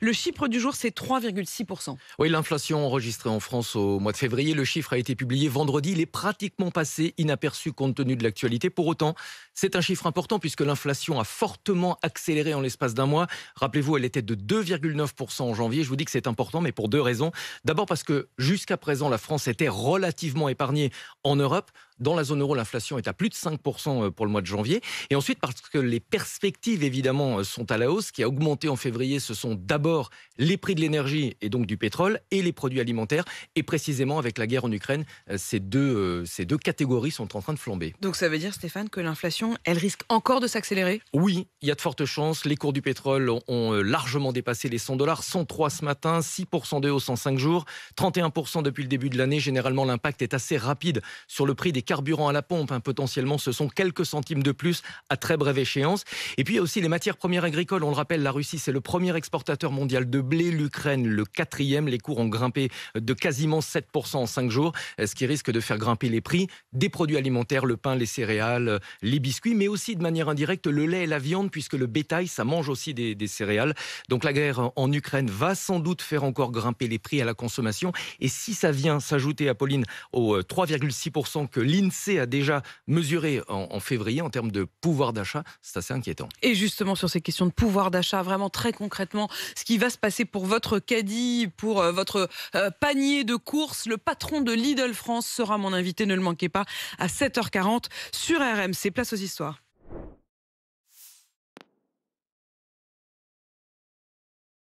Le chiffre du jour, c'est 3,6%. Oui, l'inflation enregistrée en France au mois de février, le chiffre a été publié vendredi. Il est pratiquement passé inaperçu compte tenu de l'actualité. Pour autant, c'est un chiffre important puisque l'inflation a fortement accéléré en l'espace d'un mois. Rappelez-vous, elle était de 2,9% en janvier. Je vous dis que c'est important, mais pour deux raisons. D'abord parce que jusqu'à présent, la France était relativement épargnée en Europe. Dans la zone euro, l'inflation est à plus de 5% pour le mois de janvier. Et ensuite, parce que les perspectives, évidemment, sont à la hausse. Ce qui a augmenté en février, ce sont d'abord les prix de l'énergie et donc du pétrole et les produits alimentaires. Et précisément, avec la guerre en Ukraine, ces deux catégories sont en train de flamber. Donc ça veut dire, Stéphane, que l'inflation, elle risque encore de s'accélérer? Oui, il y a de fortes chances. Les cours du pétrole ont largement dépassé les 100 $. 103 ce matin, 6% de hausse en 5 jours, 31% depuis le début de l'année. Généralement, l'impact est assez rapide sur le prix des carburants à la pompe. Potentiellement, ce sont quelques centimes de plus à très brève échéance. Et puis, il y a aussi les matières premières agricoles. On le rappelle, la Russie, c'est le premier exportateur mondial de blé. L'Ukraine, le quatrième. Les cours ont grimpé de quasiment 7% en 5 jours, ce qui risque de faire grimper les prix des produits alimentaires, le pain, les céréales, les biscuits, mais aussi de manière indirecte le lait et la viande, puisque le bétail, ça mange aussi des céréales. Donc la guerre en Ukraine va sans doute faire encore grimper les prix à la consommation. Et si ça vient s'ajouter, Apolline, aux 3,6% que l'INSEE a déjà mesuré en février en termes de pouvoir d'achat, c'est assez inquiétant. Et justement, sur ces questions de pouvoir d'achat, vraiment très concrètement, ce qui va se passer pour votre caddie, pour votre panier de courses, le patron de Lidl France sera mon invité, ne le manquez pas, à 7h40 sur RMC. Place aux histoires.